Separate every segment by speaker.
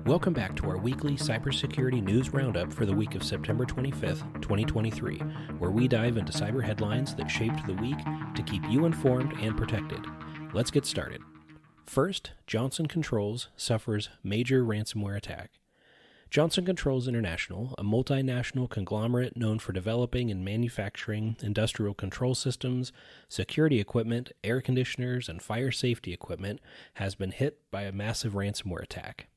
Speaker 1: Welcome back to our weekly cybersecurity news roundup for the week of September 25th, 2023, where we dive into cyber headlines that shaped the week to keep you informed and protected. Let's get started. First, Johnson Controls suffers major ransomware attack. Johnson Controls International, a multinational conglomerate known for developing and manufacturing industrial control systems, security equipment, air conditioners, and fire safety equipment, has been hit by a massive ransomware attack.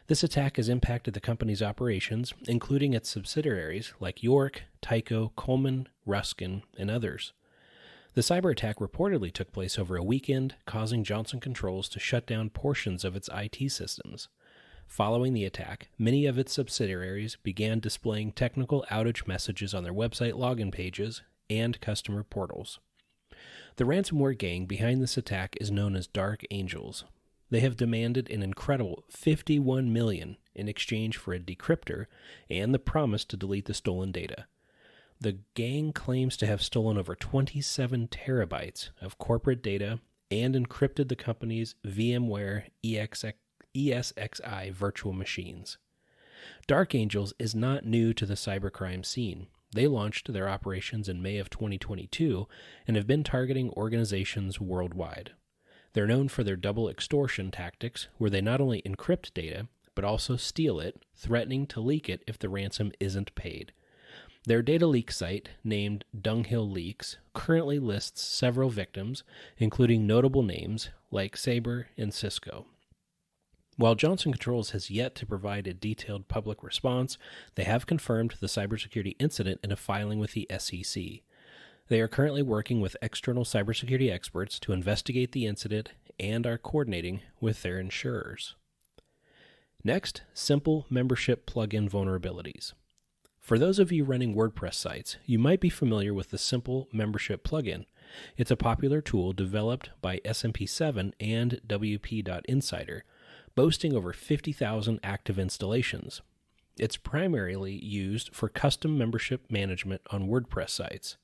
Speaker 1: This attack has impacted the company's operations, including its subsidiaries like York, Tyco, Coleman, Ruskin, and others. The cyber attack reportedly took place over a weekend, causing Johnson Controls to shut down portions of its IT systems. Following the attack, many of its subsidiaries began displaying technical outage messages on their website login pages and customer portals. The ransomware gang behind this attack is known as Dark Angels. They have demanded an incredible $51 million in exchange for a decryptor and the promise to delete the stolen data. The gang claims to have stolen over 27 terabytes of corporate data and encrypted the company's VMware ESXi virtual machines. Dark Angels is not new to the cybercrime scene. They launched their operations in May of 2022 and have been targeting organizations worldwide. They're known for their double extortion tactics, where they not only encrypt data, but also steal it, threatening to leak it if the ransom isn't paid. Their data leak site, named Dunghill Leaks, currently lists several victims, including notable names like Sabre and Cisco. While Johnson Controls has yet to provide a detailed public response, they have confirmed the cybersecurity incident in a filing with the SEC. They are currently working with external cybersecurity experts to investigate the incident and are coordinating with their insurers. Next, simple membership plugin vulnerabilities. For those of you running WordPress sites, you might be familiar with the Simple Membership plugin. It's a popular tool developed by SMP7 and WP.Insider, boasting over 50,000 active installations. It's primarily used for custom membership management on WordPress sites.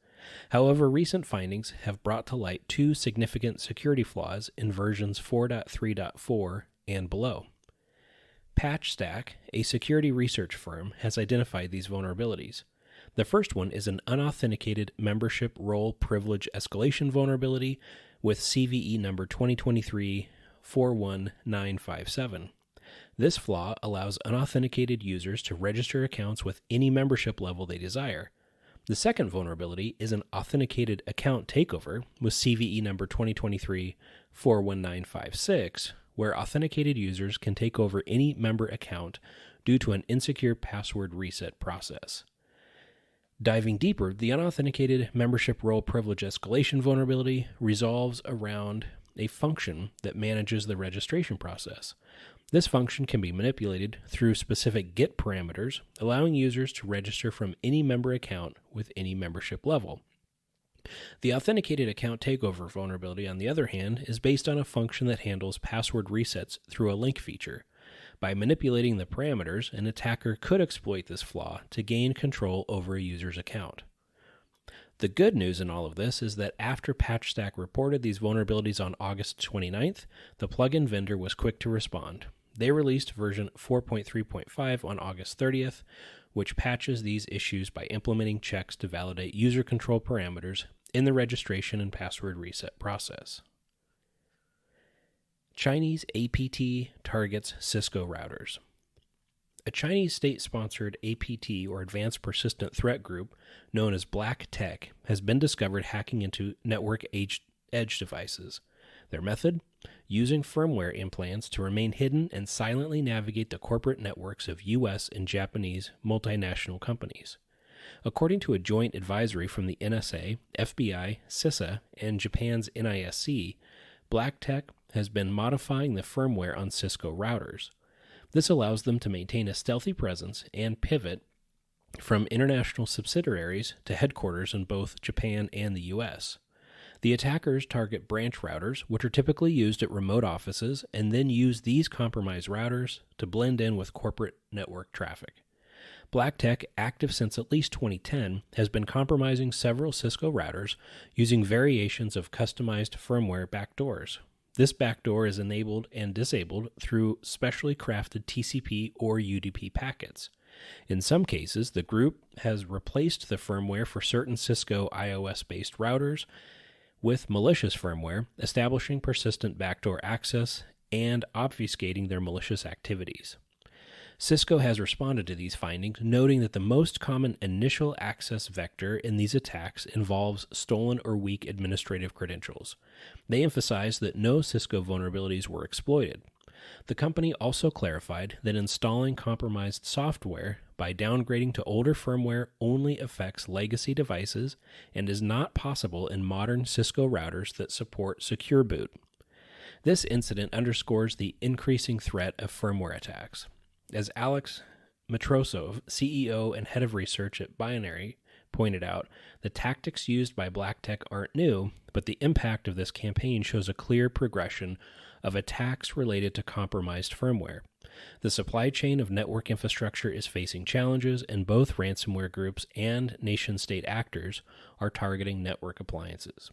Speaker 1: However, recent findings have brought to light two significant security flaws in versions 4.3.4 and below. PatchStack, a security research firm, has identified these vulnerabilities. The first one is an unauthenticated membership role privilege escalation vulnerability with CVE number 2023-41957. This flaw allows unauthenticated users to register accounts with any membership level they desire. The second vulnerability is an authenticated account takeover with CVE number 2023-41956, where authenticated users can take over any member account due to an insecure password reset process. Diving deeper, the unauthenticated membership role privilege escalation vulnerability resolves around a function that manages the registration process. This function can be manipulated through specific GET parameters, allowing users to register from any member account with any membership level. The authenticated account takeover vulnerability, on the other hand, is based on a function that handles password resets through a link feature. By manipulating the parameters, an attacker could exploit this flaw to gain control over a user's account. The good news in all of this is that after PatchStack reported these vulnerabilities on August 29th, the plugin vendor was quick to respond. They released version 4.3.5 on August 30th, which patches these issues by implementing checks to validate user control parameters in the registration and password reset process. Chinese APT Targets Cisco Routers. A Chinese state-sponsored APT, or Advanced Persistent Threat Group, known as BlackTech, has been discovered hacking into network edge devices. Their method? Using firmware implants to remain hidden and silently navigate the corporate networks of U.S. and Japanese multinational companies. According to a joint advisory from the NSA, FBI, CISA, and Japan's NISC, BlackTech has been modifying the firmware on Cisco routers. This allows them to maintain a stealthy presence and pivot from international subsidiaries to headquarters in both Japan and the U.S. The attackers target branch routers, which are typically used at remote offices, and then use these compromised routers to blend in with corporate network traffic. BlackTech, active since at least 2010, has been compromising several Cisco routers using variations of customized firmware backdoors. This backdoor is enabled and disabled through specially crafted TCP or UDP packets. In some cases, the group has replaced the firmware for certain Cisco iOS-based routers with malicious firmware, establishing persistent backdoor access and obfuscating their malicious activities. Cisco has responded to these findings, noting that the most common initial access vector in these attacks involves stolen or weak administrative credentials. They emphasize that no Cisco vulnerabilities were exploited. The company also clarified that installing compromised software by downgrading to older firmware only affects legacy devices and is not possible in modern Cisco routers that support secure boot. This incident underscores the increasing threat of firmware attacks. As Alex Matrosov, CEO and head of research at Binary, pointed out, the tactics used by BlackTech aren't new, but the impact of this campaign shows a clear progression of attacks related to compromised firmware. The supply chain of network infrastructure is facing challenges, and both ransomware groups and nation-state actors are targeting network appliances.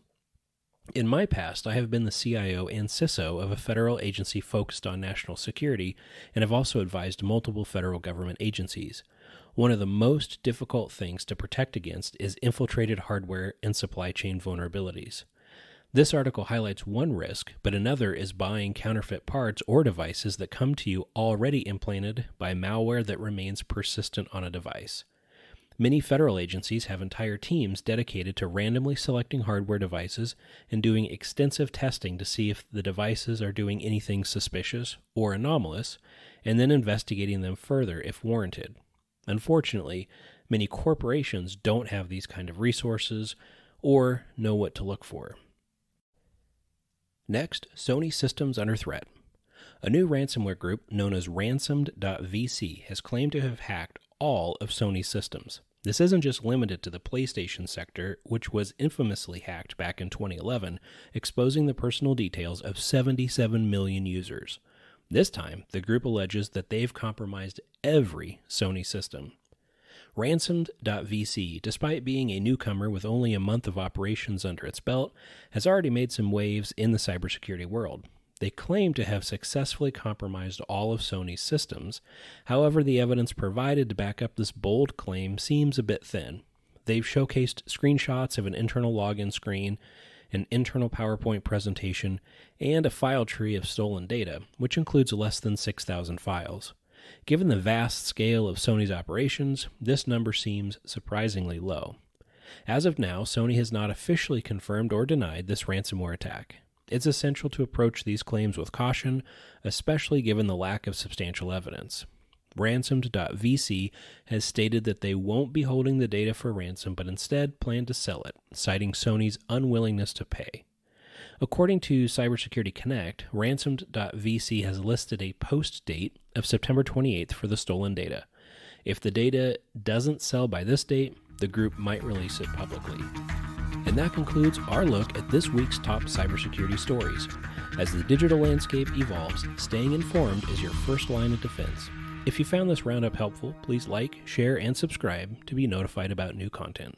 Speaker 1: In my past, I have been the CIO and CISO of a federal agency focused on national security and have also advised multiple federal government agencies. One of the most difficult things to protect against is infiltrated hardware and supply chain vulnerabilities. This article highlights one risk, but another is buying counterfeit parts or devices that come to you already implanted by malware that remains persistent on a device. Many federal agencies have entire teams dedicated to randomly selecting hardware devices and doing extensive testing to see if the devices are doing anything suspicious or anomalous, and then investigating them further if warranted. Unfortunately, many corporations don't have these kind of resources or know what to look for. Next, Sony Systems Under Threat. A new ransomware group known as Ransomed.vc has claimed to have hacked all of Sony's systems. This isn't just limited to the PlayStation sector, which was infamously hacked back in 2011, exposing the personal details of 77 million users. This time, the group alleges that they've compromised every Sony system. Ransomed.vc, despite being a newcomer with only a month of operations under its belt, has already made some waves in the cybersecurity world. They claim to have successfully compromised all of Sony's systems. However, the evidence provided to back up this bold claim seems a bit thin. They've showcased screenshots of an internal login screen, an internal PowerPoint presentation, and a file tree of stolen data, which includes less than 6,000 files. Given the vast scale of Sony's operations, this number seems surprisingly low. As of now, Sony has not officially confirmed or denied this ransomware attack. It's essential to approach these claims with caution, especially given the lack of substantial evidence. Ransomed.vc has stated that they won't be holding the data for ransom, but instead plan to sell it, citing Sony's unwillingness to pay. According to Cybersecurity Connect, Ransomed.vc has listed a post date of September 28th for the stolen data. If the data doesn't sell by this date, the group might release it publicly. And that concludes our look at this week's top cybersecurity stories. As the digital landscape evolves, staying informed is your first line of defense. If you found this roundup helpful, please like, share, and subscribe to be notified about new content.